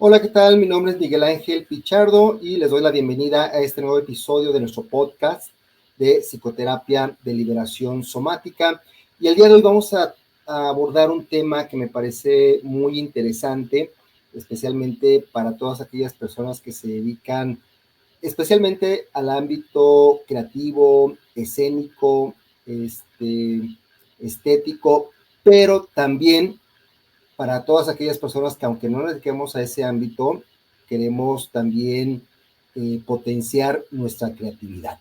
Hola, ¿qué tal? Mi nombre es Miguel Ángel Pichardo y les doy la bienvenida a este nuevo episodio de nuestro podcast de Psicoterapia de Liberación Somática. Y el día de hoy vamos a abordar un tema que me parece muy interesante, especialmente para todas aquellas personas que se dedican especialmente al ámbito creativo, escénico, estético, pero también para todas aquellas personas que aunque no nos dediquemos a ese ámbito, queremos también potenciar nuestra creatividad.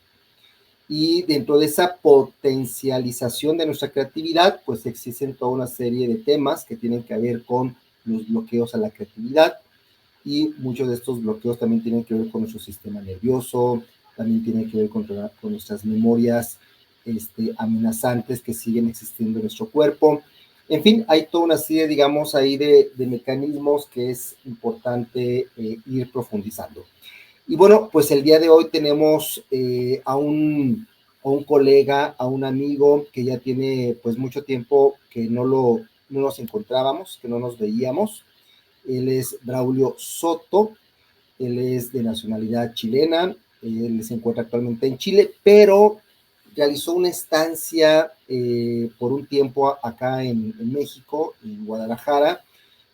Y dentro de esa potencialización de nuestra creatividad, pues existen toda una serie de temas que tienen que ver con los bloqueos a la creatividad, y muchos de estos bloqueos también tienen que ver con nuestro sistema nervioso, también tienen que ver con nuestras memorias amenazantes que siguen existiendo en nuestro cuerpo. En fin, hay toda una serie, digamos, ahí de mecanismos que es importante ir profundizando. Y bueno, pues el día de hoy tenemos a un colega, a un amigo que ya tiene pues mucho tiempo que no nos encontrábamos, que no nos veíamos. Él es Braulio Soto, él es de nacionalidad chilena, él se encuentra actualmente en Chile, pero realizó una estancia por un tiempo acá en México, en Guadalajara,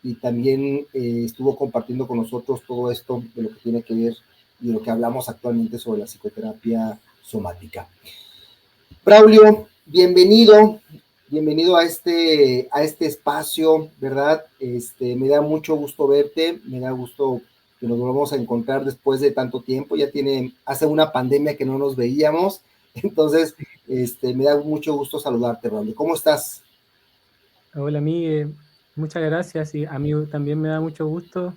y también estuvo compartiendo con nosotros todo esto de lo que tiene que ver y de lo que hablamos actualmente sobre la psicoterapia somática. Braulio, bienvenido a este espacio, ¿verdad? Me da mucho gusto verte, me da gusto que nos volvamos a encontrar después de tanto tiempo, hace una pandemia que no nos veíamos, entonces, me da mucho gusto saludarte, Braulio. ¿Cómo estás? Hola, Miguel. Muchas gracias. Y a mí también me da mucho gusto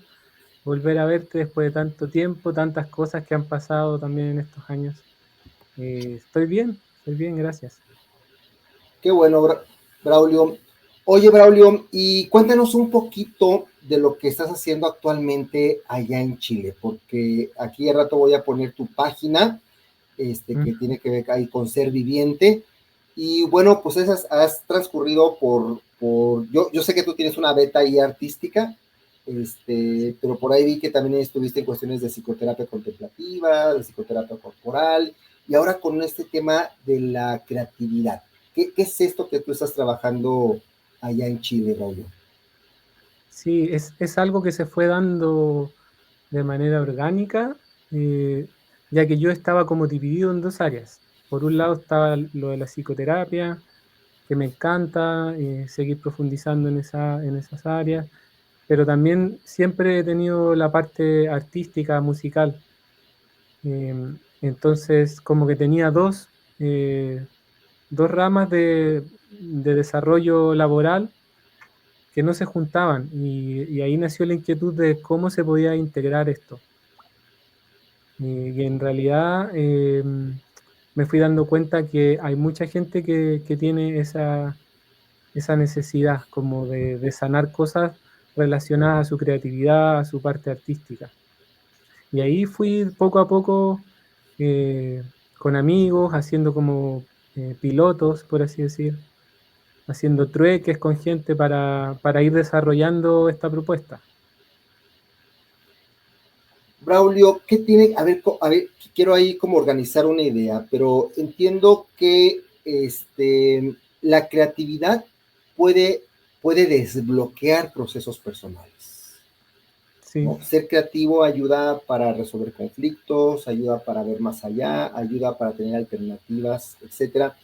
volver a verte después de tanto tiempo, tantas cosas que han pasado también en estos años. Estoy bien, gracias. Qué bueno, Braulio. Oye, Braulio, y cuéntanos un poquito de lo que estás haciendo actualmente allá en Chile, porque aquí al rato voy a poner tu página, Mm. que tiene que ver ahí con Ser Viviente. Y bueno, pues esas has transcurrido yo sé que tú tienes una beta ahí artística, Sí. pero por ahí vi que también estuviste en cuestiones de psicoterapia contemplativa, de psicoterapia corporal, y ahora con este tema de la creatividad. ¿Qué es esto que tú estás trabajando allá en Chile, Raúl? Sí, es algo que se fue dando de manera orgánica, eh, ya que yo estaba como dividido en dos áreas. Por un lado estaba lo de la psicoterapia, que me encanta, seguir profundizando en esas áreas, pero también siempre he tenido la parte artística, musical. Entonces, como que tenía dos ramas de desarrollo laboral que no se juntaban y ahí nació la inquietud de cómo se podía integrar esto. Y en realidad me fui dando cuenta que hay mucha gente que tiene esa necesidad como de sanar cosas relacionadas a su creatividad, a su parte artística. Y ahí fui poco a poco eh, con amigos, haciendo como pilotos, por así decir, haciendo trueques con gente para ir desarrollando esta propuesta. Braulio, ¿qué tiene? A ver, quiero ahí como organizar una idea, pero entiendo que la creatividad puede, puede desbloquear procesos personales, Sí, ¿no? Ser creativo ayuda para resolver conflictos, ayuda para ver más allá, ayuda para tener alternativas, etcétera.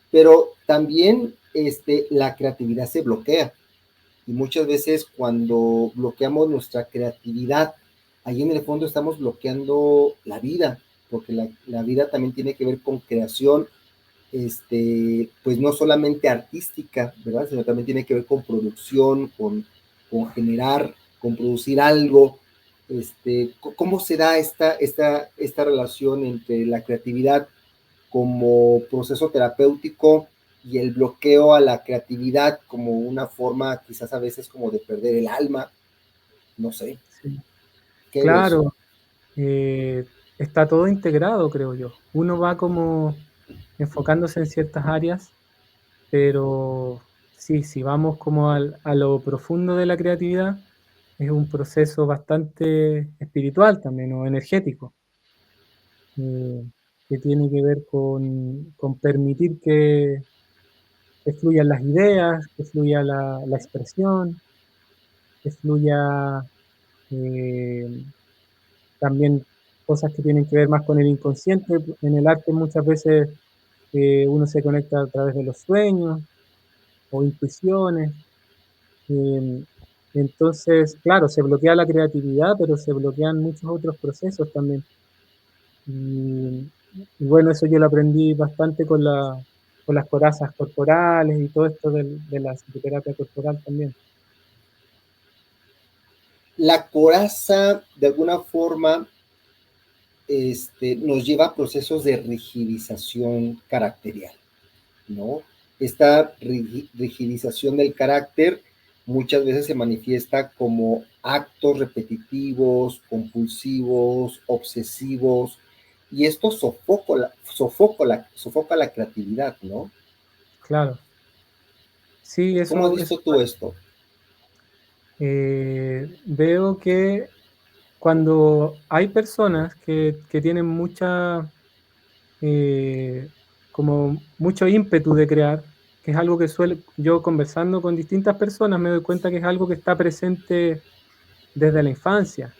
Pero también la creatividad se bloquea. Y muchas veces cuando bloqueamos nuestra creatividad, ahí en el fondo estamos bloqueando la vida, porque la vida también tiene que ver con creación, pues no solamente artística, ¿verdad? Sino también tiene que ver con producción, con generar, con producir algo. ¿Cómo se da esta relación entre la creatividad como proceso terapéutico y el bloqueo a la creatividad como una forma quizás a veces como de perder el alma? No sé, sí. ¿qué de eso? Claro, está todo integrado, creo yo. Uno va como enfocándose en ciertas áreas, pero sí, si vamos como a lo profundo de la creatividad, es un proceso bastante espiritual también, o energético, eh, que tiene que ver con permitir que fluyan las ideas, que fluya la expresión, que fluya eh, también cosas que tienen que ver más con el inconsciente. En el arte muchas veces uno se conecta a través de los sueños o intuiciones. eh, entonces, claro, se bloquea la creatividad, pero se bloquean muchos otros procesos también. Y, y bueno, eso yo lo aprendí bastante con las corazas corporales y todo esto de la psicoterapia corporal también. La coraza, de alguna forma, nos lleva a procesos de rigidización caracterial, ¿no? Esta rigidización del carácter muchas veces se manifiesta como actos repetitivos, compulsivos, obsesivos, y esto sofoca la creatividad, ¿no? Claro. Sí, ¿Cómo has eso visto tú esto? veo que cuando hay personas que tienen mucha, como mucho ímpetu de crear, que es algo que suele, yo conversando con distintas personas me doy cuenta que es algo que está presente desde la infancia.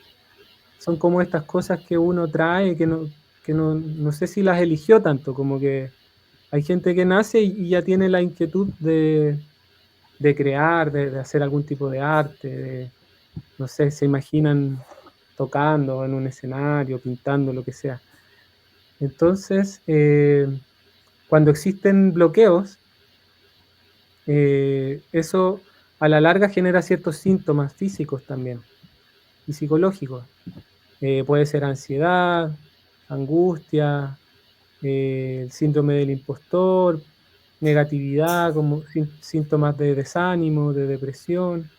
Son como estas cosas que uno trae que no sé si las eligió tanto, como que hay gente que nace y ya tiene la inquietud de crear, de hacer algún tipo de arte, no sé, se imaginan tocando en un escenario, pintando, lo que sea. Entonces, cuando existen bloqueos, eso a la larga genera ciertos síntomas físicos también y psicológicos. Puede ser ansiedad, angustia, el síndrome del impostor, negatividad, como síntomas de desánimo, de depresión,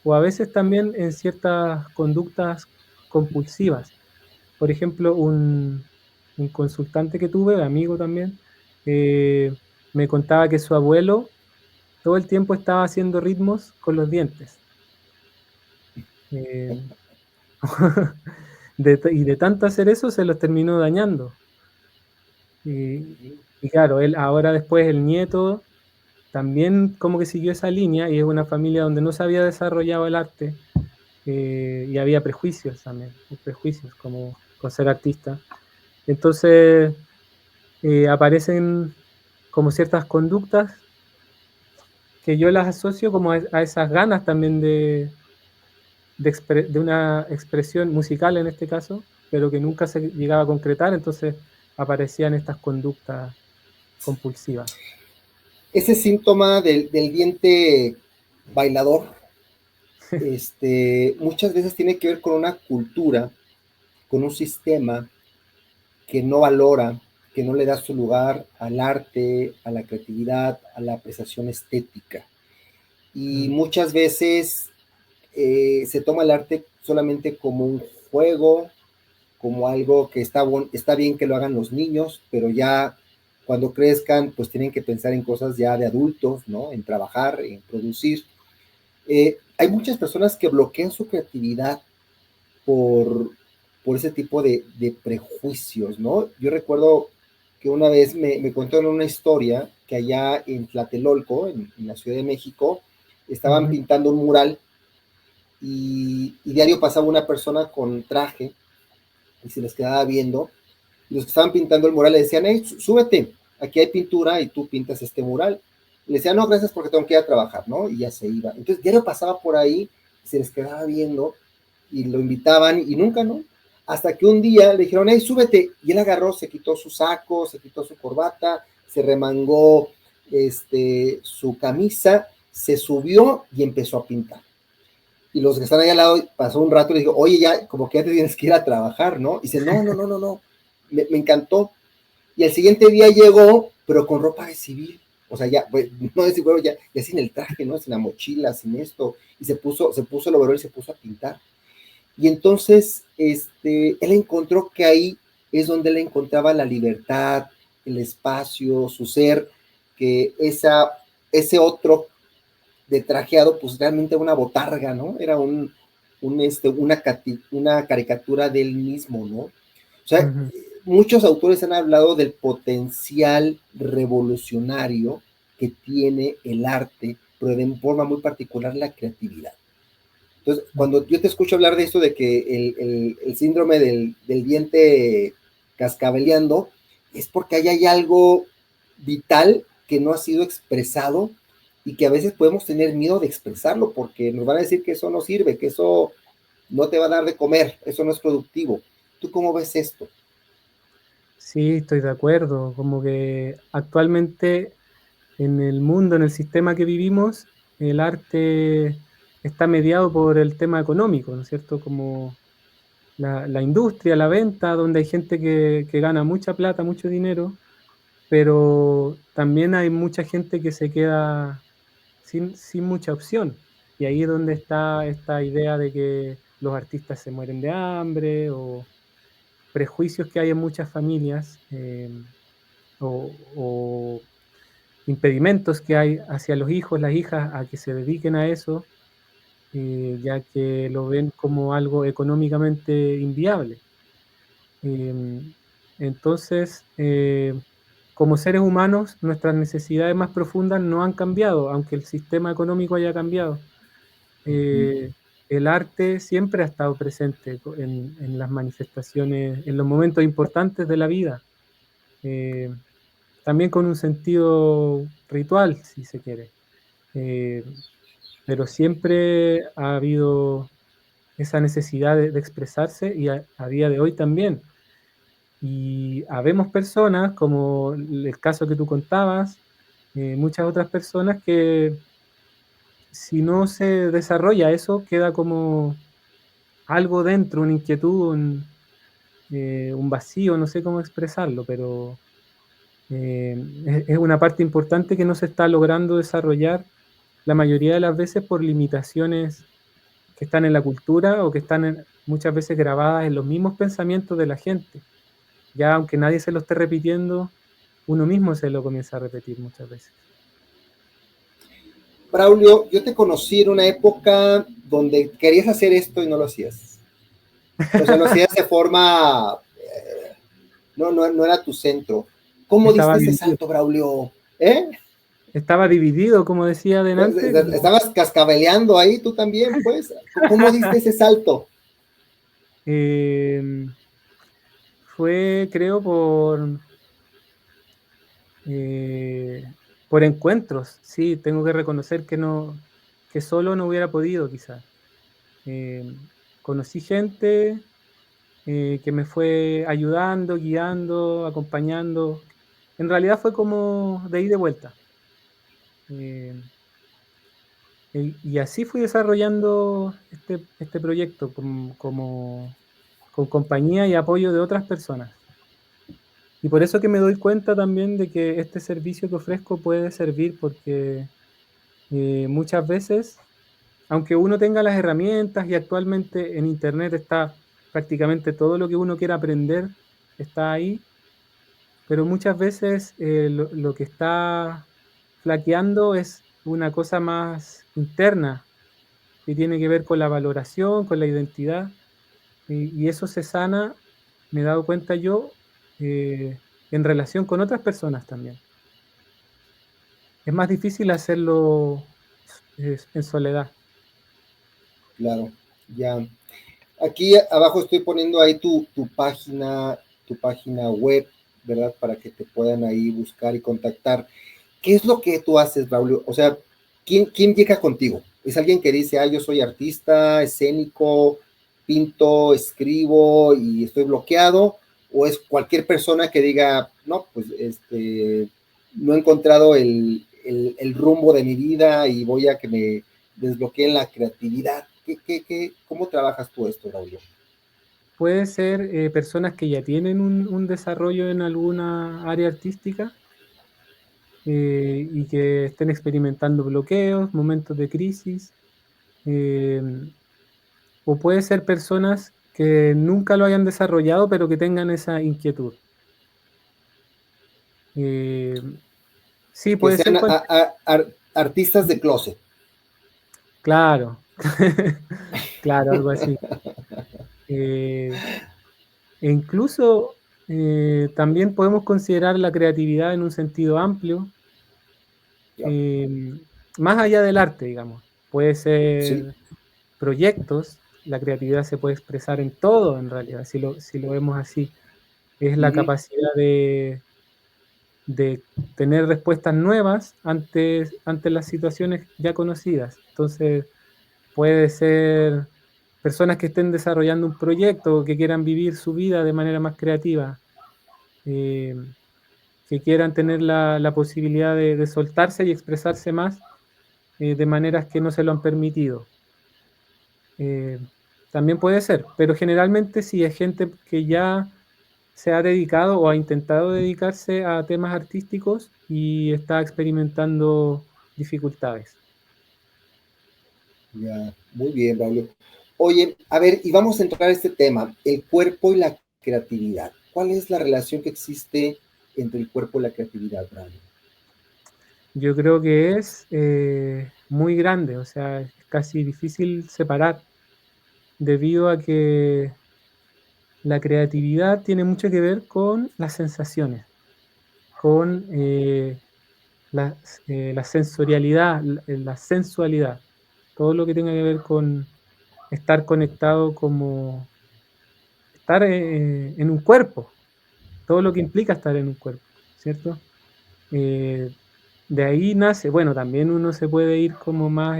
o a veces también en ciertas conductas compulsivas. Por ejemplo, un consultante que tuve, amigo también, eh, me contaba que su abuelo todo el tiempo estaba haciendo ritmos con los dientes. Eh, y de tanto hacer eso se los terminó dañando. Y claro, él ahora después el nieto también como que siguió esa línea y es una familia donde no se había desarrollado el arte y había prejuicios también, prejuicios como con ser artista. Entonces aparecen como ciertas conductas que yo las asocio como a esas ganas también de una expresión musical en este caso, pero que nunca se llegaba a concretar, entonces aparecían estas conductas compulsivas. Ese síntoma del diente bailador, muchas veces tiene que ver con una cultura, con un sistema que no valora, que no le da su lugar al arte, a la creatividad, a la apreciación estética. Y Mm, muchas veces se toma el arte solamente como un juego, como algo que está bien que lo hagan los niños, pero ya cuando crezcan, pues tienen que pensar en cosas ya de adultos, ¿no? En trabajar, en producir. Hay muchas personas que bloquean su creatividad por, por ese tipo de prejuicios, ¿no? Yo recuerdo que una vez me contaron una historia que allá en Tlatelolco, en la Ciudad de México, estaban ujú. pintando un mural y diario pasaba una persona con traje y se les quedaba viendo. Y los que estaban pintando el mural le decían, hey, súbete, aquí hay pintura y tú pintas este mural. Le decían, no, gracias porque tengo que ir a trabajar, ¿no? Y ya se iba. Entonces, diario pasaba por ahí, se les quedaba viendo y lo invitaban y nunca, ¿no? Hasta que un día le dijeron, hey, súbete. Y él agarró, se quitó su saco, se quitó su corbata, se remangó su camisa, se subió y empezó a pintar. Y los que están ahí al lado, pasó un rato y le dijo, oye, ya, como que ya te tienes que ir a trabajar, ¿no? Y dice, no, no, no, no, no, me encantó. Y el siguiente día llegó, pero con ropa de civil. O sea, ya, pues, no de civil, ya sin el traje, ¿no? Sin la mochila, sin esto. Y se puso el overol y se puso a pintar. Y entonces, él encontró que ahí es donde él encontraba la libertad, el espacio, su ser, que ese otro de trajeado, pues realmente era una botarga, ¿no? Era una caricatura del mismo, ¿no? O sea, Ujú. muchos autores han hablado del potencial revolucionario que tiene el arte, pero de forma muy particular la creatividad. Entonces, cuando yo te escucho hablar de esto, de que el síndrome del diente cascabeleando, es porque ahí hay algo vital que no ha sido expresado y que a veces podemos tener miedo de expresarlo porque nos van a decir que eso no sirve, que eso no te va a dar de comer, eso no es productivo. ¿Tú cómo ves esto? Sí, estoy de acuerdo. Como que actualmente en el mundo, en el sistema que vivimos, el arte está mediado por el tema económico, ¿no es cierto? Como la industria, la venta, donde hay gente que gana mucha plata, mucho dinero, pero también hay mucha gente que se queda sin mucha opción. Y ahí es donde está esta idea de que los artistas se mueren de hambre o prejuicios que hay en muchas familias, o impedimentos que hay hacia los hijos, las hijas, a que se dediquen a eso, ya que lo ven como algo económicamente inviable. Em, entonces, como seres humanos, nuestras necesidades más profundas no han cambiado, aunque el sistema económico haya cambiado. Eh, el arte siempre ha estado presente en las manifestaciones, en los momentos importantes de la vida, eh, también con un sentido ritual, si se quiere. Eh, pero siempre ha habido esa necesidad de expresarse y a día de hoy también. Y habemos personas, como el caso que tú contabas, muchas otras personas que si no se desarrolla eso, queda como algo dentro, una inquietud, un vacío, no sé cómo expresarlo, pero es una parte importante que no se está logrando desarrollar la mayoría de las veces por limitaciones que están en la cultura o que están muchas veces grabadas en los mismos pensamientos de la gente. Ya aunque nadie se lo esté repitiendo, uno mismo se lo comienza a repetir muchas veces. Braulio, yo te conocí en una época donde querías hacer esto y no lo hacías. O sea, lo hacías de forma, no era tu centro. ¿Cómo Estaba diste ese dividido. salto, Braulio? ¿Eh? Estaba dividido, como decía adelante. Estabas cascabeleando ahí tú también, pues. ¿Cómo diste ese salto? Eh, fue, creo, eh, por encuentros. Sí, tengo que reconocer que no, que solo no hubiera podido, quizás. Eh, conocí gente que me fue ayudando, guiando, acompañando. En realidad fue como de ida y de vuelta. Eh, y así fui desarrollando este proyecto con compañía y apoyo de otras personas. Y por eso que me doy cuenta también de que este servicio que ofrezco puede servir porque muchas veces, aunque uno tenga las herramientas y actualmente en Internet está prácticamente todo lo que uno quiera aprender, está ahí, pero muchas veces lo que está flaqueando es una cosa más interna que tiene que ver con la valoración, con la identidad, y eso se sana, me he dado cuenta yo, en relación con otras personas también. Es más difícil hacerlo en soledad. Claro, ya. Aquí abajo estoy poniendo ahí tu página web, ¿verdad? Para que te puedan ahí buscar y contactar. ¿Qué es lo que tú haces, Braulio? O sea, ¿quién llega contigo? ¿Es alguien que dice, yo soy artista, escénico, pinto, escribo y estoy bloqueado? ¿O es cualquier persona que diga, no, pues no he encontrado el rumbo de mi vida y voy a que me desbloqueen la creatividad? ¿Cómo trabajas tú esto, Braulio? Puede ser personas que ya tienen un desarrollo en alguna área artística y que estén experimentando bloqueos, momentos de crisis, eh, o puede ser personas que nunca lo hayan desarrollado, pero que tengan esa inquietud. Eh, sí, Que puede ser sean cualquier. artistas de closet. Claro, Claro, algo así. E incluso también podemos considerar la creatividad en un sentido amplio, Ya. em, más allá del arte, digamos. Puede Sí. ser proyectos, la creatividad se puede expresar en todo, en realidad, si lo vemos así. Es la Ujú. capacidad de tener respuestas nuevas ante las situaciones ya conocidas. Entonces, puede ser personas que estén desarrollando un proyecto o que quieran vivir su vida de manera más creativa, eh, que quieran tener la posibilidad de soltarse y expresarse más de maneras que no se lo han permitido. Eh, También puede ser, pero generalmente si es gente que ya se ha dedicado o ha intentado dedicarse a temas artísticos y está experimentando dificultades. Ya, muy bien, Braulio. Oye, a ver, y vamos a entrar a este tema, el cuerpo y la creatividad. ¿Cuál es la relación que existe entre el cuerpo y la creatividad, Braulio? Yo creo que es muy grande, o sea, es casi difícil separar, debido a que la creatividad tiene mucho que ver con las sensaciones, con la sensorialidad, la sensualidad, todo lo que tenga que ver con estar conectado como estar en un cuerpo, todo lo que implica estar en un cuerpo, ¿cierto? Eh, de ahí nace, bueno, también uno se puede ir como más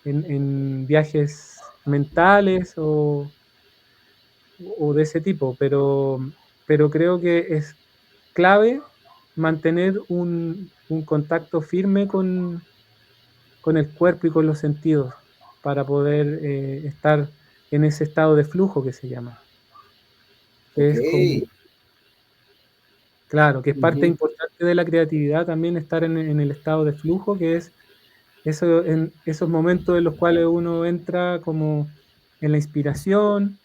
en viajes mentales o de ese tipo, pero creo que es clave mantener un contacto firme con el cuerpo y con los sentidos para poder estar en ese estado de flujo que se llama, que Ok. es como, claro, que es parte Ujú. importante de la creatividad también estar en el estado de flujo, que es eso, en esos momentos en los cuales uno entra como en la inspiración,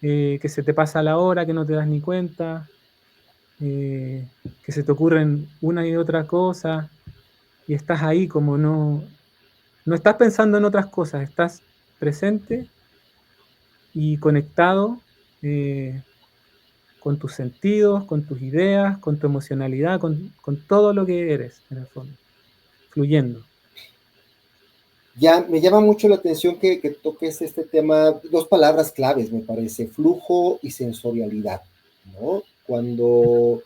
que se te pasa la hora, que no te das ni cuenta, que se te ocurren una y otra cosa, y estás ahí como no estás pensando en otras cosas, estás presente y conectado con tus sentidos, con tus ideas, con tu emocionalidad, con todo lo que eres, en el fondo, fluyendo. Ya, me llama mucho la atención que toques este tema, dos palabras claves, me parece, flujo y sensorialidad, ¿no? Cuando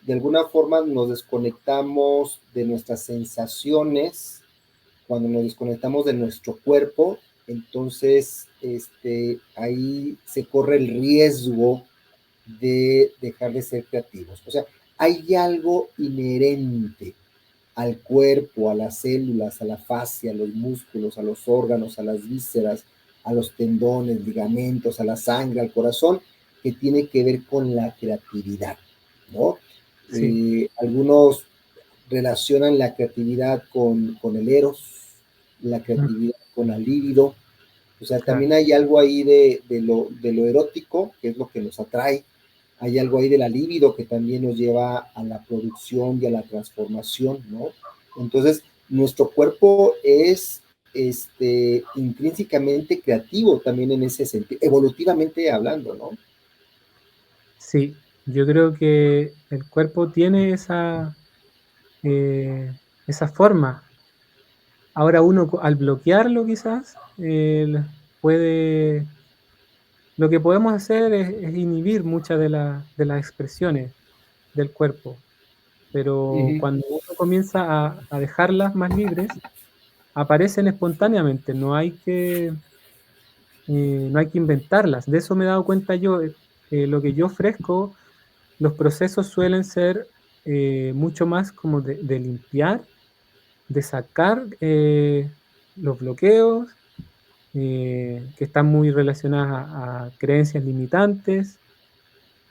de alguna forma nos desconectamos de nuestras sensaciones, cuando nos desconectamos de nuestro cuerpo, entonces ahí se corre el riesgo de dejar de ser creativos. O sea, hay algo inherente al cuerpo, a las células, a la fascia, a los músculos, a los órganos, a las vísceras, a los tendones, ligamentos, a la sangre, al corazón, que tiene que ver con la creatividad, ¿no? Sí, Algunos relacionan la creatividad con el eros, la mm, creatividad con la libido, o sea, claro. también hay algo ahí de lo erótico, que es lo que nos atrae, hay algo ahí de la libido que también nos lleva a la producción y a la transformación, ¿no? Entonces, nuestro cuerpo es intrínsecamente creativo también en ese sentido, evolutivamente hablando, ¿no? Sí, yo creo que el cuerpo tiene esa forma. Ahora uno al bloquearlo quizás puede, lo que podemos hacer es inhibir muchas de las expresiones del cuerpo, pero Uh-huh. cuando uno comienza a dejarlas más libres, aparecen espontáneamente, no hay que inventarlas. De eso me he dado cuenta yo, lo que yo ofrezco, los procesos suelen ser mucho más como de limpiar, de sacar los bloqueos que están muy relacionadas a creencias limitantes,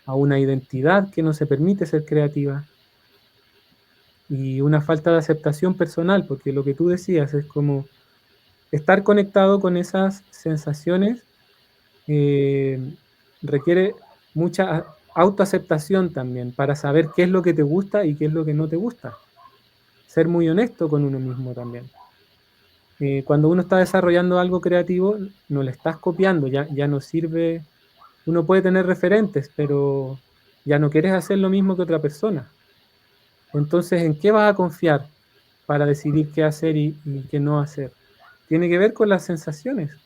a una identidad que no se permite ser creativa y una falta de aceptación personal, porque lo que tú decías es como estar conectado con esas sensaciones eh, requiere mucha autoaceptación también para saber qué es lo que te gusta y qué es lo que no te gusta. Ser muy honesto con uno mismo también. Cuando uno está desarrollando algo creativo, no le estás copiando, ya no sirve. Uno puede tener referentes, pero ya no quieres hacer lo mismo que otra persona. Entonces, ¿en qué vas a confiar para decidir qué hacer y qué no hacer? Tiene que ver con las sensaciones,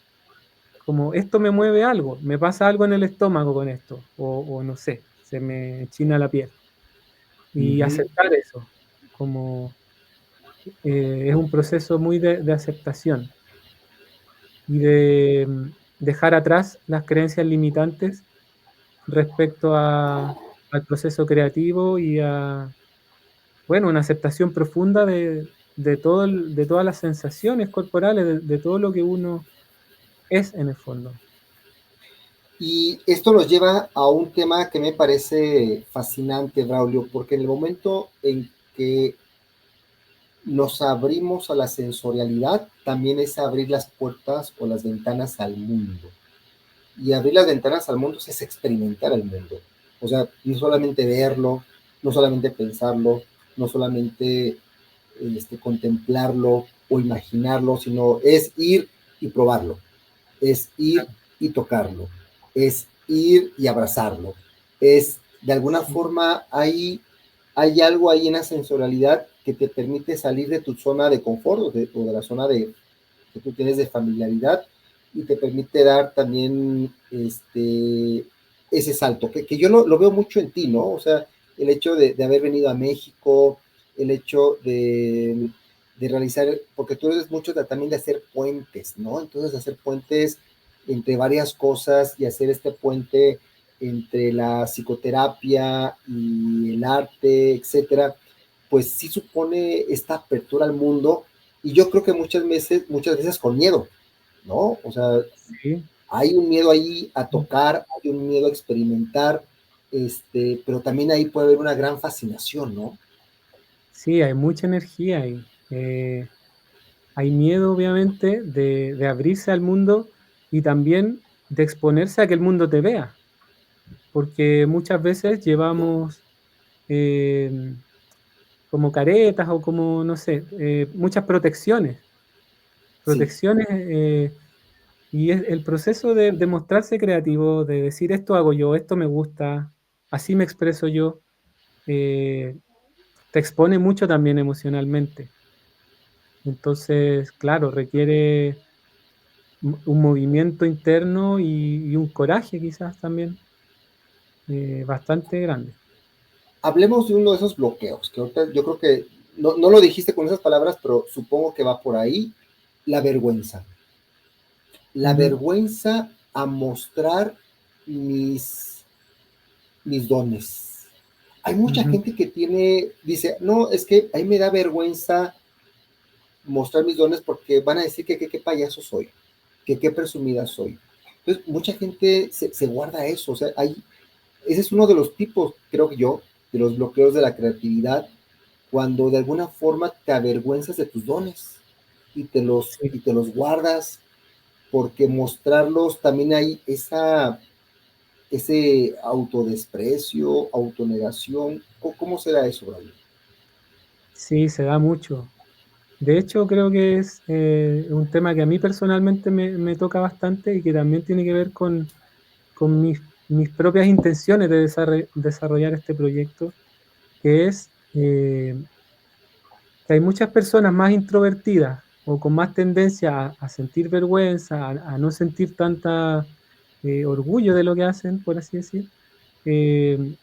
como esto me mueve algo, me pasa algo en el estómago con esto, o no sé, se me enchina la piel. Y Ujú. aceptar eso, como es un proceso muy de aceptación y de dejar atrás las creencias limitantes respecto al proceso creativo y a, bueno, una aceptación profunda de todas las sensaciones corporales, de todo lo que uno es en el fondo. Y esto nos lleva a un tema que me parece fascinante, Braulio, porque en el momento en que nos abrimos a la sensorialidad, también es abrir las puertas o las ventanas al mundo. Y abrir las ventanas al mundo es experimentar el mundo. O sea, no solamente verlo, no solamente pensarlo, no solamente contemplarlo o imaginarlo, sino es ir y probarlo, es ir y tocarlo, es ir y abrazarlo, es de alguna Sí, forma hay algo ahí en la sensorialidad que te permite salir de tu zona de confort o de la zona que tú tienes de familiaridad y te permite dar también ese salto, que yo lo veo mucho en ti, ¿no? O sea, el hecho de haber venido a México, el hecho de realizar, porque tú eres mucho también de hacer puentes, ¿no? Entonces, hacer puentes entre varias cosas y hacer este puente entre la psicoterapia y el arte, etcétera, pues sí supone esta apertura al mundo y yo creo que muchas veces con miedo, ¿no? O sea, sí, hay un miedo ahí a tocar, hay un miedo a experimentar, pero también ahí puede haber una gran fascinación, ¿no? sí, hay mucha energía ahí. Hay miedo, obviamente, de abrirse al mundo y también de exponerse a que el mundo te vea, porque muchas veces llevamos em, como caretas o como, no sé, muchas protecciones. Sí. Protecciones, y es el proceso de mostrarse creativo, de decir esto hago yo, esto me gusta, así me expreso yo, eh, te expone mucho también emocionalmente. Entonces, claro, requiere un movimiento interno y un coraje quizás también bastante grande. Hablemos de uno de esos bloqueos, que ahorita yo creo que no lo dijiste con esas palabras, pero supongo que va por ahí, la vergüenza. La Ujú, vergüenza a mostrar mis, mis dones. Hay mucha ujú. gente que dice, no, es que a mí me da vergüenza mostrar mis dones porque van a decir que qué payaso soy, que qué presumida soy. Entonces, mucha gente se guarda eso, o sea, ese es uno de los tipos, creo que yo, de los bloqueos de la creatividad, cuando de alguna forma te avergüenzas de tus dones Sí, y te los guardas, porque mostrarlos también hay ese autodesprecio, autonegación. ¿Cómo será eso, Braulio? sí, se da mucho. De hecho, creo que es un tema que a mí personalmente me toca bastante y que también tiene que ver con mis propias intenciones de desarrollar este proyecto, que es que hay muchas personas más introvertidas o con más tendencia a sentir vergüenza, a no sentir tanta orgullo de lo que hacen, por así decir. Eh,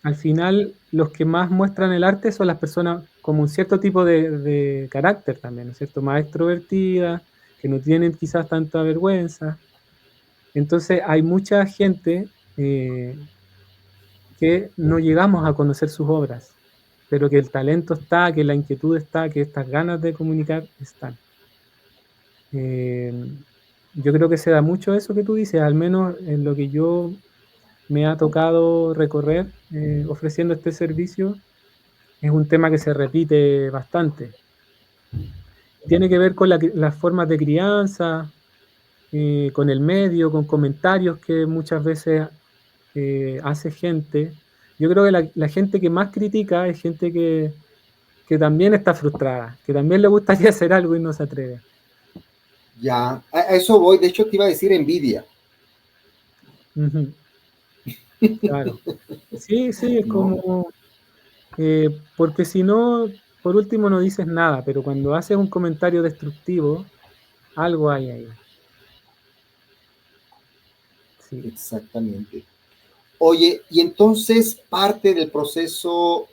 Al final, los que más muestran el arte son las personas como un cierto tipo de carácter también, ¿no es cierto? Más extrovertidas, que no tienen quizás tanta vergüenza. Entonces, hay mucha gente que no llegamos a conocer sus obras, pero que el talento está, que la inquietud está, que estas ganas de comunicar están. Eh, yo creo que se da mucho eso que tú dices, al menos en lo que yo me ha tocado recorrer ofreciendo este servicio, es un tema que se repite bastante. Tiene que ver con las formas de crianza, con el medio, con comentarios que muchas veces hace gente. Yo creo que la gente que más critica es gente que también está frustrada, que también le gustaría hacer algo y no se atreve. Ya, a eso voy. De hecho, te iba a decir envidia. Ujú, claro. Sí, sí, es ¿No? como, porque si no, por último no dices nada, pero cuando haces un comentario destructivo, algo hay ahí. Sí. Exactamente. Oye, y entonces parte del proceso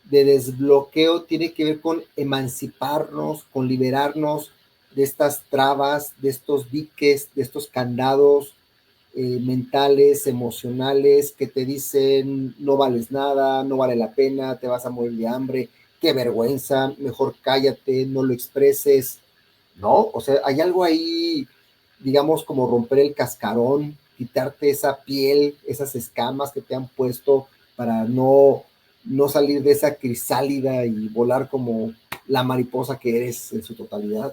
de desbloqueo tiene que ver con emanciparnos, con liberarnos de estas trabas, de estos diques, de estos candados mentales, emocionales que te dicen no vales nada, no vale la pena, te vas a morir de hambre, qué vergüenza, mejor cállate, no lo expreses, ¿no? O sea, hay algo ahí, digamos, como romper el cascarón, quitarte esa piel, esas escamas que te han puesto para no salir de esa crisálida y volar como la mariposa que eres en su totalidad.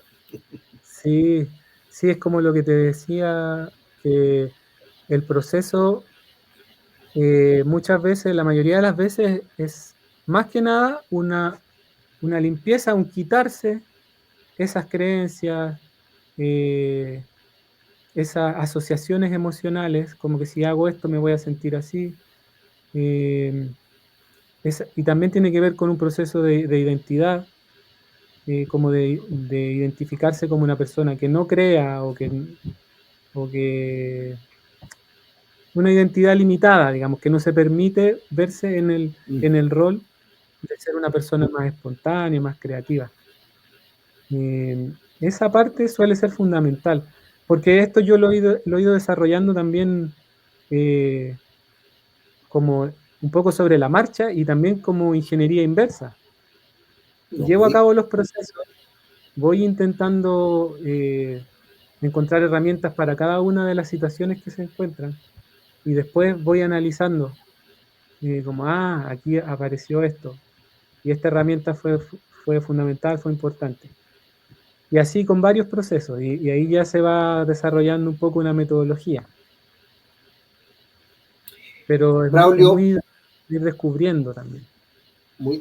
Sí, sí, es como lo que te decía, que el proceso muchas veces, la mayoría de las veces, es más que nada una limpieza, un quitarse esas creencias, eh, esas asociaciones emocionales, como que si hago esto me voy a sentir así. eh, y también tiene que ver con un proceso de identidad, como de identificarse como una persona que no crea o que una identidad limitada, digamos, que no se permite verse en el rol de ser una persona más espontánea, más creativa. Esa parte suele ser fundamental, porque esto yo lo he ido desarrollando también, eh, como un poco sobre la marcha y también como ingeniería inversa. Ok. Llevo a cabo los procesos, voy intentando encontrar herramientas para cada una de las situaciones que se encuentran y después voy analizando, como, aquí apareció esto y esta herramienta fue fundamental, fue importante. Y así con varios procesos, y ahí ya se va desarrollando un poco una metodología, pero es Braulio, muy ir descubriendo también.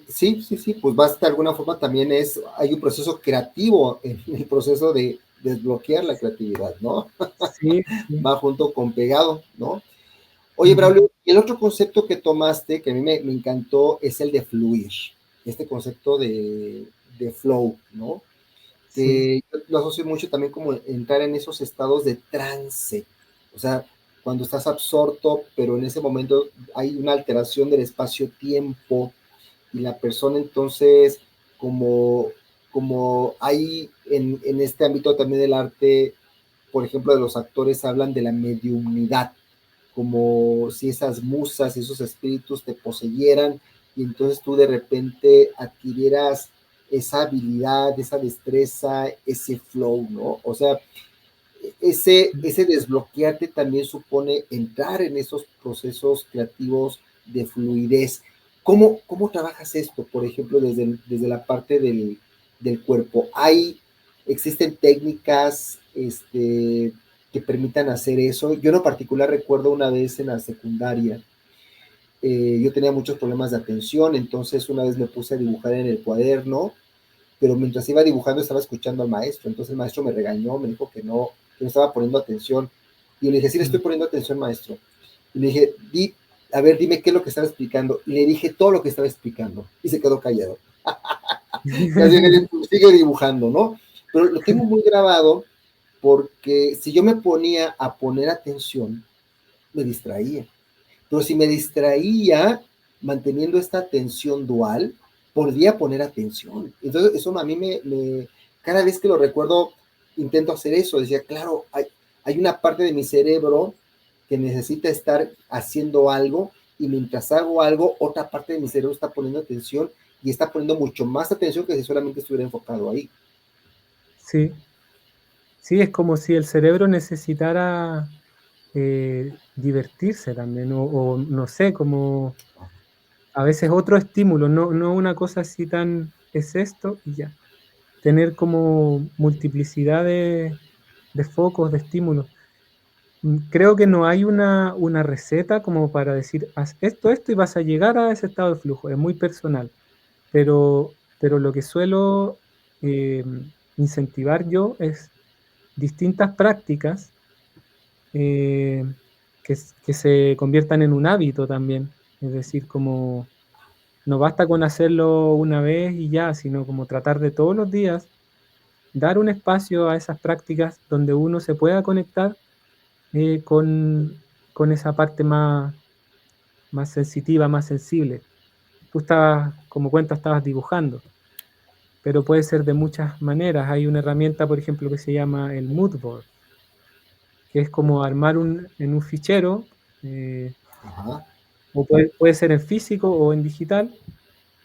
sí, sí, sí, pues vas de alguna forma también hay un proceso creativo en el proceso de desbloquear la creatividad, ¿no? Sí, sí. Va junto con pegado, ¿no? Oye, Ujú. Braulio, y el otro concepto que tomaste, que a mí me encantó, es el de fluir, este concepto de flow, ¿no? Sí, Que yo lo asocio mucho también como entrar en esos estados de trance, o sea, cuando estás absorto, pero en ese momento hay una alteración del espacio-tiempo y la persona entonces, como, como hay en este ámbito también del arte, por ejemplo, de los actores hablan de la mediumnidad, como si esas musas, esos espíritus te poseyeran y entonces tú de repente adquirieras esa habilidad, esa destreza, ese flow, ¿no? O sea, ese desbloquearte también supone entrar en esos procesos creativos de fluidez. ¿Cómo trabajas esto, por ejemplo, desde la parte del cuerpo? ¿Existen técnicas que permitan hacer eso? Yo en lo particular recuerdo una vez en la secundaria, yo tenía muchos problemas de atención, entonces una vez me puse a dibujar en el cuaderno, pero mientras iba dibujando estaba escuchando al maestro, entonces el maestro me regañó, me dijo que no estaba poniendo atención, y yo le dije, sí le estoy mm. poniendo atención, maestro, y le dije, a ver, dime qué es lo que estaba explicando, y le dije todo lo que estaba explicando, y se quedó callado, casi que sigue dibujando, ¿no? Pero lo tengo muy grabado, porque si yo me ponía a poner atención, me distraía, pero si me distraía manteniendo esta atención dual, podría poner atención. Entonces, eso a mí cada vez que lo recuerdo, intento hacer eso. Decía, claro, hay una parte de mi cerebro que necesita estar haciendo algo y mientras hago algo, otra parte de mi cerebro está poniendo atención y está poniendo mucho más atención que si solamente estuviera enfocado ahí. Sí, sí, es como si el cerebro necesitara divertirse también, o no sé, como a veces otro estímulo, no una cosa así tan, es esto y ya. Tener como multiplicidad de focos, de estímulos. Creo que no hay una receta como para decir, haz esto, esto y vas a llegar a ese estado de flujo. Es muy personal, pero pero lo que suelo incentivar yo es distintas prácticas eh, que se conviertan en un hábito también. Es decir, como no basta con hacerlo una vez y ya, sino como tratar de todos los días dar un espacio a esas prácticas donde uno se pueda conectar con esa parte más sensitiva, más sensible. Tú estabas, como cuenta, estabas dibujando, pero puede ser de muchas maneras. Hay una herramienta, por ejemplo, que se llama el mood board, que es como armar en un fichero, Ajá. o puede ser en físico o en digital,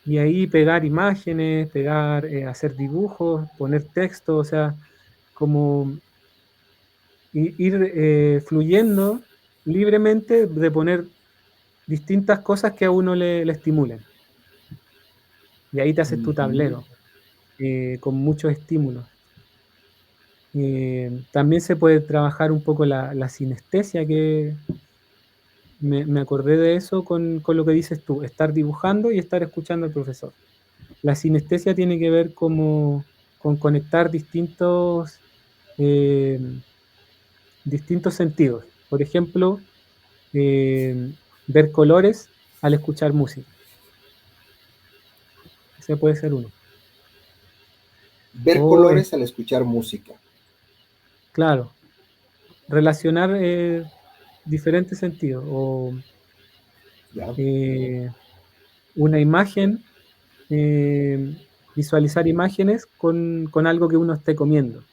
y ahí pegar imágenes, hacer dibujos, poner texto, o sea, como ir fluyendo libremente de poner distintas cosas que a uno le estimulen. Y ahí te haces tu Ujú. tablero con muchos estímulos. También se puede trabajar un poco la sinestesia, que me acordé de eso con lo que dices tú, estar dibujando y estar escuchando al profesor. La sinestesia tiene que ver con conectar eh, distintos sentidos. Por ejemplo, ver colores al escuchar música. Ese puede ser uno. Ver O, colores al escuchar música. claro, relacionar diferentes sentidos. O ¿Ya? eh, una imagen, eh, visualizar imágenes con algo que uno esté comiendo,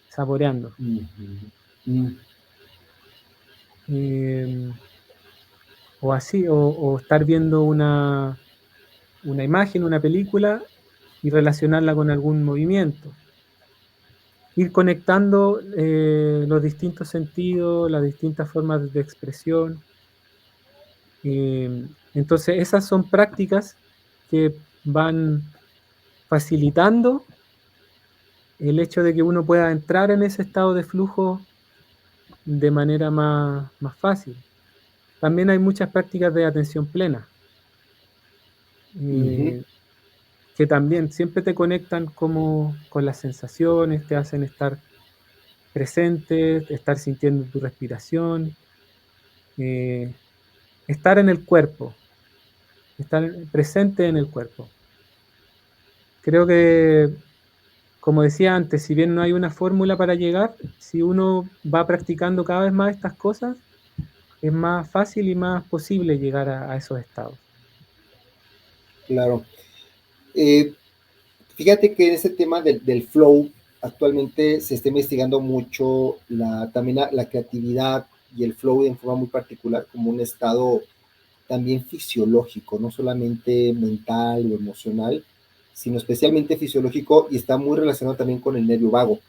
saboreando. Ujú. Mm. Eh, o así, o estar viendo una imagen, una película y relacionarla con algún movimiento. Ir conectando los distintos sentidos, las distintas formas de expresión. Entonces, esas son prácticas que van facilitando el hecho de que uno pueda entrar en ese estado de flujo de manera más fácil. También hay muchas prácticas de atención plena, Ujú. eh, que también siempre te conectan como con las sensaciones, te hacen estar presente, estar sintiendo tu respiración, eh, estar en el cuerpo, estar presente en el cuerpo. Creo que, como decía antes, si bien no hay una fórmula para llegar, si uno va practicando cada vez más estas cosas, es más fácil y más posible llegar a esos estados. Claro. Eh, Fíjate que en ese tema del flow, actualmente se está investigando mucho también la creatividad y el flow en forma muy particular como un estado también fisiológico, no solamente mental o emocional, sino especialmente fisiológico y está muy relacionado también con el nervio vago.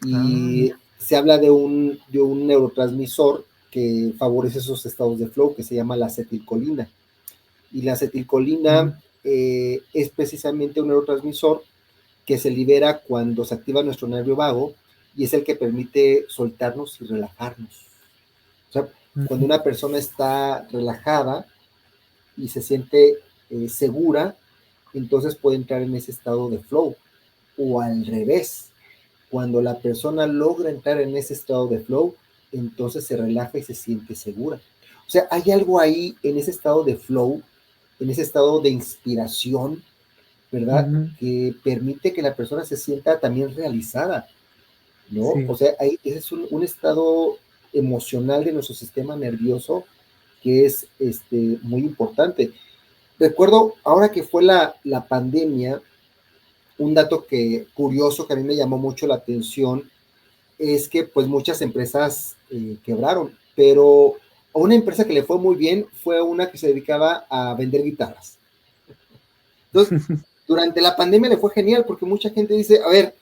Ah, Y mira. se habla de un neurotransmisor que favorece esos estados de flow, que se llama la acetilcolina. Y la Mm, acetilcolina es precisamente un neurotransmisor que se libera cuando se activa nuestro nervio vago y es el que permite soltarnos y relajarnos. O sea, cuando ujú. una persona está relajada y se siente segura, entonces puede entrar en ese estado de flow. O al revés, cuando la persona logra entrar en ese estado de flow, entonces se relaja y se siente segura. O sea, hay algo ahí en ese estado de flow, en ese estado de inspiración, ¿verdad? Ujú. Que permite que la persona se sienta también realizada, ¿no? O Sí. sea, ahí ese es un estado emocional de nuestro sistema nervioso que es muy importante. Recuerdo, ahora que fue la pandemia, un dato curioso que a mí me llamó mucho la atención es que pues muchas empresas quebraron, pero una empresa que le fue muy bien fue una que se dedicaba a vender guitarras. Entonces, durante la pandemia le fue genial porque mucha gente dice, a ver,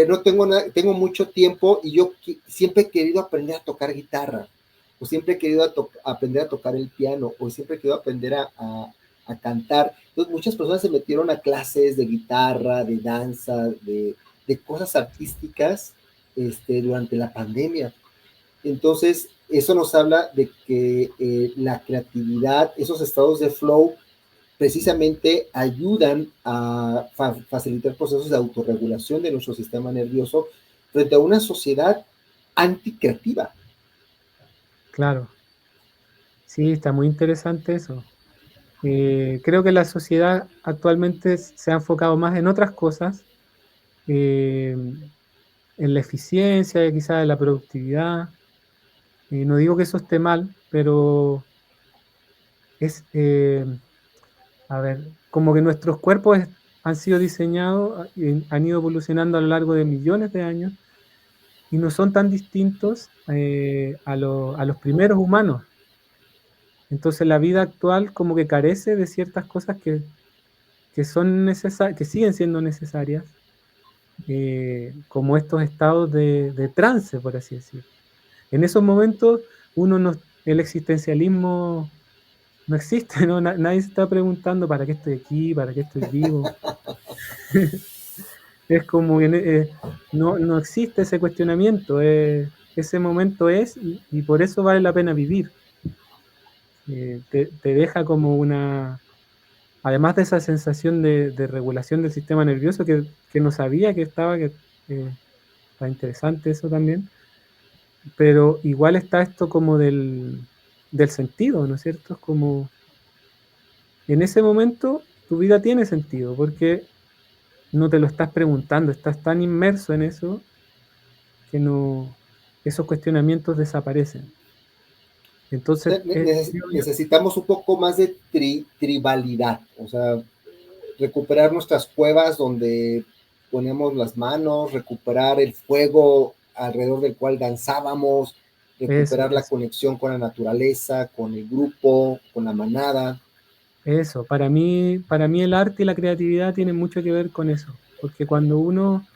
no tengo mucho tiempo y yo siempre he querido aprender a tocar guitarra, o siempre he querido aprender a tocar el piano, o siempre he querido aprender a cantar. Entonces muchas personas se metieron a clases de guitarra, de danza, de cosas artísticas durante la pandemia. Entonces, eso nos habla de que la creatividad, esos estados de flow, precisamente ayudan a facilitar procesos de autorregulación de nuestro sistema nervioso frente a una sociedad anticreativa. Claro, sí, está muy interesante eso. Creo que la sociedad actualmente se ha enfocado más en otras cosas, eh, en la eficiencia, quizás en la productividad. No digo que eso esté mal, pero es, a ver, como que nuestros cuerpos han sido diseñados, han ido evolucionando a lo largo de millones de años y no son tan distintos a los primeros humanos. Entonces la vida actual como que carece de ciertas cosas que son que siguen siendo necesarias, como estos estados de trance, por así decir. En esos momentos uno no, el existencialismo no existe, ¿no? Nadie se está preguntando para qué estoy aquí, para qué estoy vivo. Es como que no existe ese cuestionamiento, ese momento es y por eso vale la pena vivir. Te deja como una, además de esa sensación de regulación del sistema nervioso que no sabía que estaba, que está interesante eso también, pero igual está esto como del sentido, ¿no es cierto? Es como, en ese momento tu vida tiene sentido, porque no te lo estás preguntando, estás tan inmerso en eso que no, esos cuestionamientos desaparecen. Entonces, creo yo, Necesitamos un poco más de tribalidad, o sea, recuperar nuestras cuevas donde ponemos las manos, recuperar el fuego alrededor del cual danzábamos, recuperar la eso, conexión con la naturaleza, con el grupo, con la manada. eso. Para mí el arte y la creatividad tienen mucho que ver con eso, porque cuando uno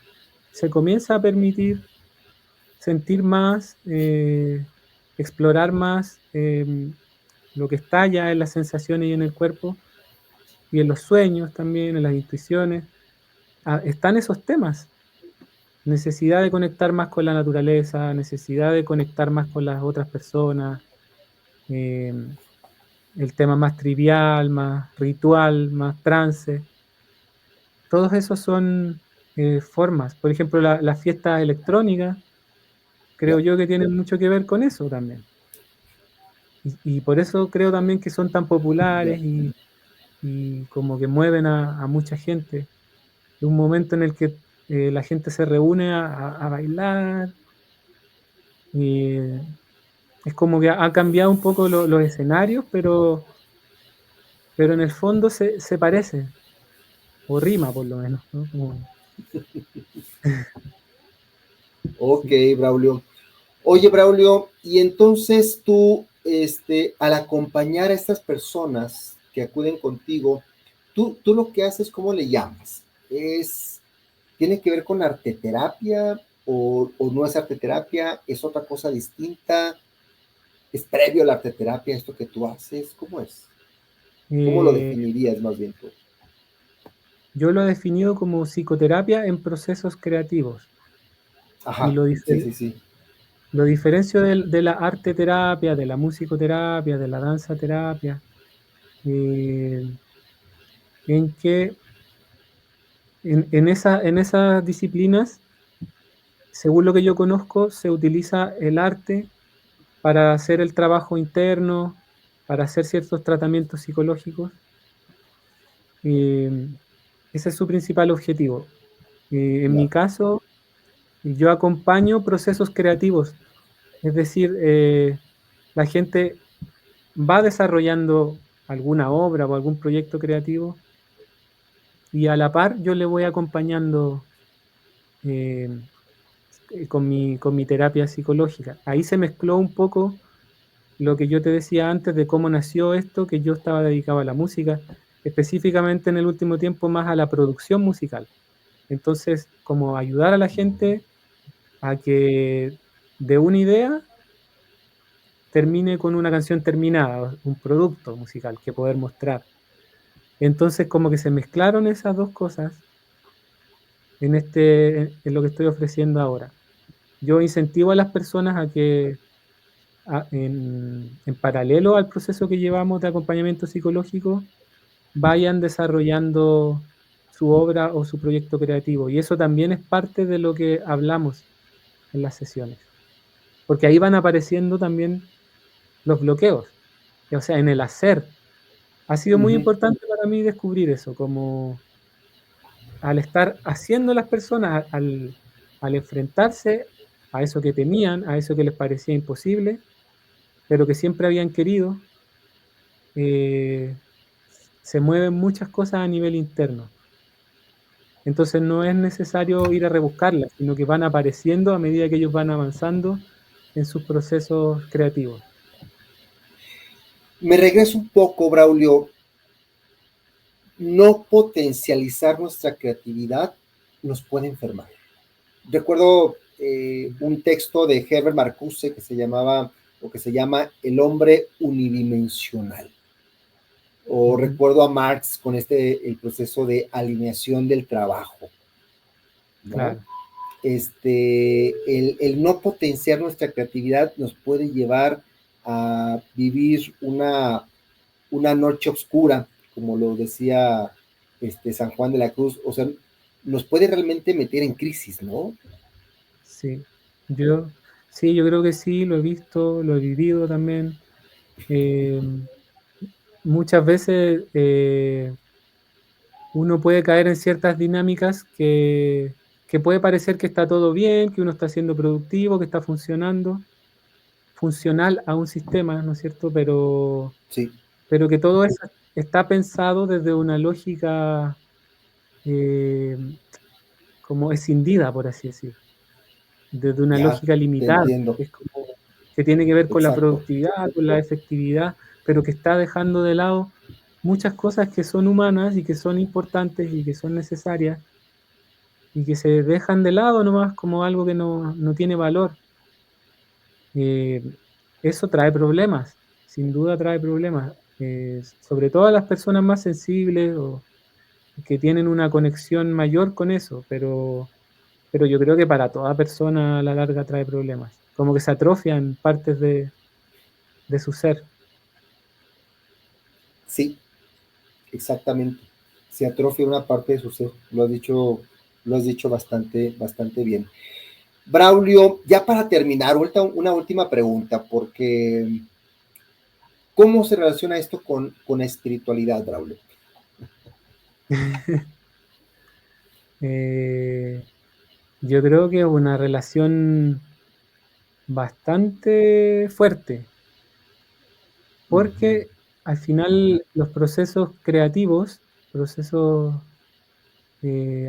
se comienza a permitir sentir más, explorar más lo que está ya en las sensaciones y en el cuerpo, y en los sueños también, en las intuiciones, están esos temas. Necesidad de conectar más con la naturaleza, necesidad de conectar más con las otras personas, eh, el tema más trivial, más ritual, más trance. Todos esos son formas. Por ejemplo, las fiestas electrónicas, creo Ya. yo que tienen mucho que ver con eso también. Y por eso creo también que son tan Ya. populares y como que mueven a mucha gente. Es un momento en el que la gente se reúne a bailar. Y es como que ha cambiado un poco los escenarios, pero en el fondo se parece, o rima por lo menos, ¿no? Ok, Sí. Braulio. Oye, Braulio, y entonces tú, al acompañar a estas personas que acuden contigo, tú lo que haces, ¿cómo le llamas? ¿Tiene que ver con arteterapia o no es arteterapia? ¿Es otra cosa distinta? ¿Es previo a la arteterapia esto que tú haces? ¿Cómo es? ¿Cómo lo Eh, definirías más bien tú? yo lo he definido como psicoterapia en procesos creativos y Ajá, sí, sí, sí. lo diferencio de la arte terapia, de la musicoterapia, de la danza terapia, eh, en que en esas disciplinas, según lo que yo conozco, se utiliza el arte para hacer el trabajo interno, para hacer ciertos tratamientos psicológicos. Eh, ese es su principal objetivo. En mi Ya, caso, yo acompaño procesos creativos, es decir, la gente va desarrollando alguna obra o algún proyecto creativo y a la par yo le voy acompañando eh, con mi terapia psicológica. Ahí se mezcló un poco lo que yo te decía antes de cómo nació esto, que yo estaba dedicado a la música, específicamente en el último tiempo más a la producción musical. Entonces, como ayudar a la gente a que de una idea termine con una canción terminada, un producto musical que poder mostrar. Entonces, como que se mezclaron esas dos cosas en lo que estoy ofreciendo ahora. Yo incentivo a las personas a que en paralelo al proceso que llevamos de acompañamiento psicológico, vayan desarrollando su obra o su proyecto creativo. Y eso también es parte de lo que hablamos en las sesiones. Porque ahí van apareciendo también los bloqueos, o sea, en el hacer. Ha sido muy importante para mí descubrir eso, como al estar haciendo las personas, al enfrentarse a eso que temían, a eso que les parecía imposible, pero que siempre habían querido, se mueven muchas cosas a nivel interno. Entonces no es necesario ir a rebuscarlas, sino que van apareciendo a medida que ellos van avanzando en sus procesos creativos. Me regreso un poco, Braulio. No potencializar nuestra creatividad nos puede enfermar. Recuerdo un texto de Herbert Marcuse que se llamaba o que se llama El hombre unidimensional. O recuerdo a Marx con el proceso de alineación del trabajo, ¿no? Claro. El no potenciar nuestra creatividad nos puede llevar a vivir una noche oscura, como lo decía San Juan de la Cruz. O sea, nos puede realmente meter en crisis, ¿no? Sí, yo creo que sí, lo he visto, lo he vivido también. Muchas veces uno puede caer en ciertas dinámicas que puede parecer que está todo bien, que uno está siendo productivo, que está funcional a un sistema, ¿no es cierto? Sí. Pero que todo eso está pensado desde una lógica como escindida, por así decir, desde una Ya, lógica te limitada, entiendo. que es como que tiene que ver con la Exacto. productividad, con la efectividad, pero que está dejando de lado muchas cosas que son humanas y que son importantes y que son necesarias y que se dejan de lado nomás como algo que no tiene valor. Eso trae problemas, sin duda trae problemas, sobre todo a las personas más sensibles o que tienen una conexión mayor con eso, pero yo creo que para toda persona a la larga trae problemas, como que se atrofian partes de su ser. Sí, exactamente. Se atrofia una parte de su ser. Lo has dicho bastante, bastante bien. Braulio, ya para terminar, una última pregunta, porque ¿cómo se relaciona esto con la espiritualidad, Braulio? Yo creo que es una relación bastante fuerte, porque al final los procesos creativos, procesos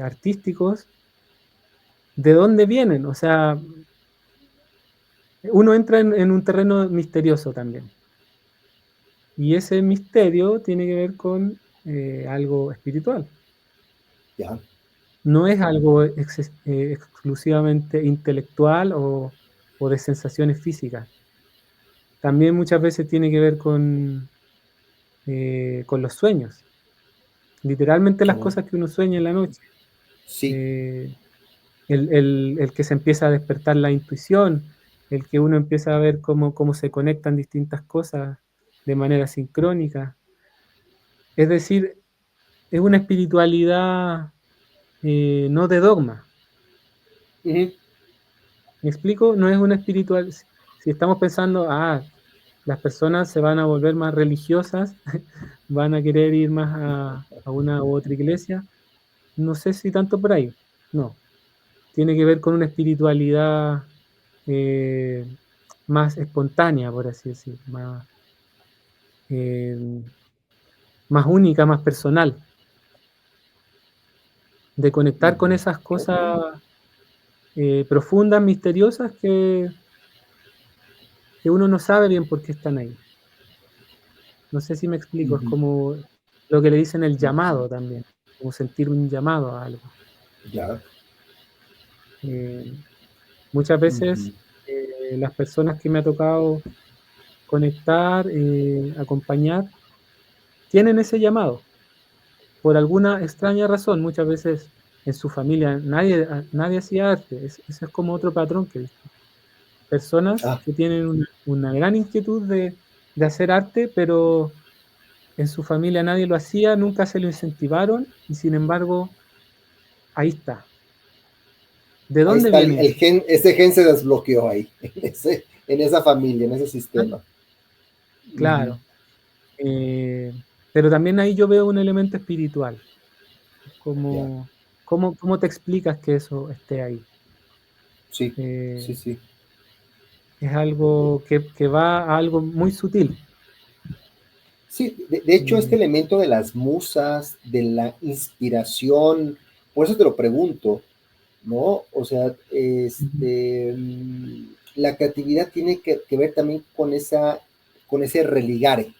artísticos, ¿de dónde vienen? O sea, uno entra en un terreno misterioso también. Y ese misterio tiene que ver con algo espiritual. Ya. No es algo exclusivamente intelectual o de sensaciones físicas. También muchas veces tiene que ver con los sueños. Literalmente las Como, cosas que uno sueña en la noche. sí. Eh, el que se empieza a despertar la intuición, el que uno empieza a ver cómo se conectan distintas cosas de manera sincrónica. Es decir, es una espiritualidad no de dogma. ¿Me explico? No es una espiritual. Si estamos pensando, las personas se van a volver más religiosas, van a querer ir más a una u otra iglesia, no sé si tanto por ahí. No. Tiene que ver con una espiritualidad eh, más espontánea, por así decir, eh, más única, más personal, de conectar con esas cosas profundas, misteriosas que uno no sabe bien por qué están ahí. No sé si me explico, es como lo que le dicen el llamado también, como sentir un llamado a algo. Ya. Muchas veces las personas que me ha tocado conectar, acompañar, tienen ese llamado. Por alguna extraña razón, muchas veces en su familia nadie hacía arte. Ese es como otro patrón que he visto. Personas que tienen una gran inquietud de hacer arte, pero en su familia nadie lo hacía, nunca se lo incentivaron y sin embargo, ahí está. ¿De Ahí dónde está viene eso? ese gen se desbloqueó ahí, en esa familia, en ese ¿Ah? sistema. Ujú. Claro. Pero también ahí yo veo un elemento espiritual. Ya, Como, ¿cómo te explicas que eso esté ahí? sí, sí, Eh, sí. es algo que va a algo muy sutil. Sí, de hecho, este Eh, elemento de las musas, de la inspiración, por eso te lo pregunto, ¿no? O sea, Ujú. la creatividad tiene que ver también con ese religare,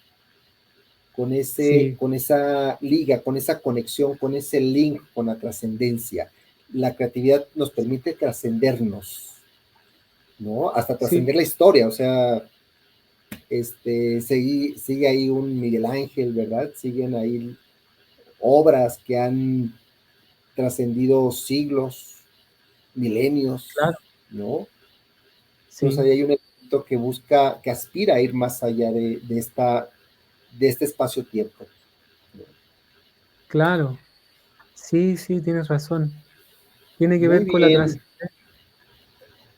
Sí, con esa liga, con esa conexión, con ese link con la trascendencia. La creatividad nos permite trascendernos, ¿no? Hasta sí, trascender la historia, o sea, sigue ahí un Miguel Ángel, ¿verdad? Siguen ahí obras que han trascendido siglos, milenios, claro, ¿no? Entonces sí, ahí hay un elemento que busca, que aspira a ir más allá de este espacio-tiempo. claro. Sí, sí, tienes razón. Tiene que Muy ver con la bien. trascendencia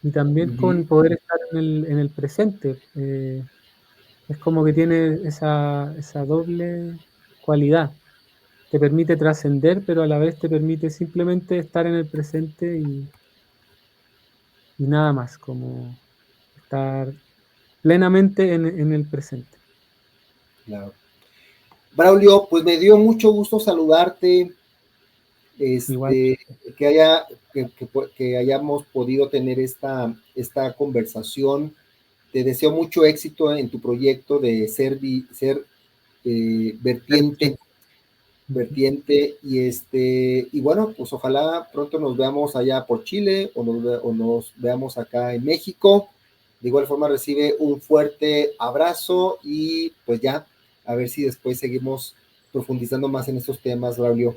y también Ujú. con poder estar en el presente. Es como que tiene esa doble cualidad. Te permite trascender, pero a la vez te permite simplemente estar en el presente y nada más, como estar plenamente en el presente. Claro. Braulio, pues me dio mucho gusto saludarte, Igual, este, que, haya, que hayamos podido tener esta conversación. Te deseo mucho éxito en tu proyecto de ser vertiente, ujú. y bueno, pues ojalá pronto nos veamos allá por Chile o nos veamos acá en México. De igual forma recibe un fuerte abrazo y pues ya, a ver si después seguimos profundizando más en estos temas, Braulio.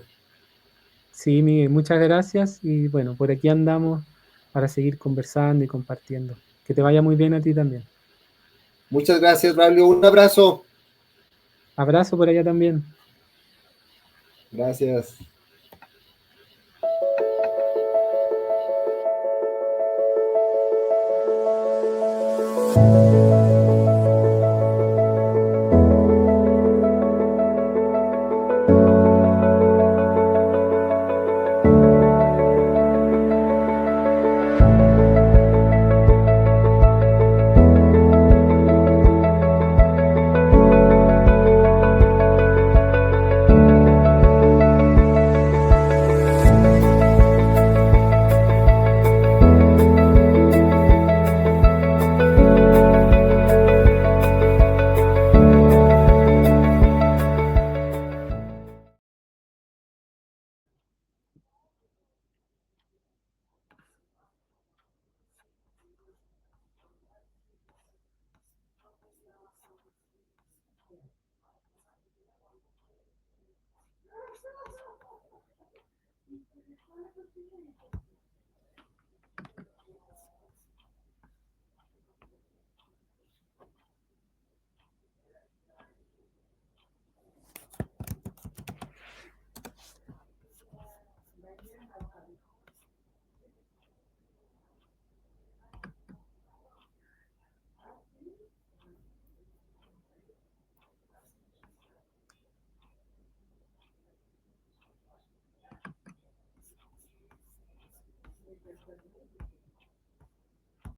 Sí, Miguel, muchas gracias y bueno, por aquí andamos para seguir conversando y compartiendo. Que te vaya muy bien a ti también. Muchas gracias, Braulio. Un abrazo. Abrazo por allá también. Gracias.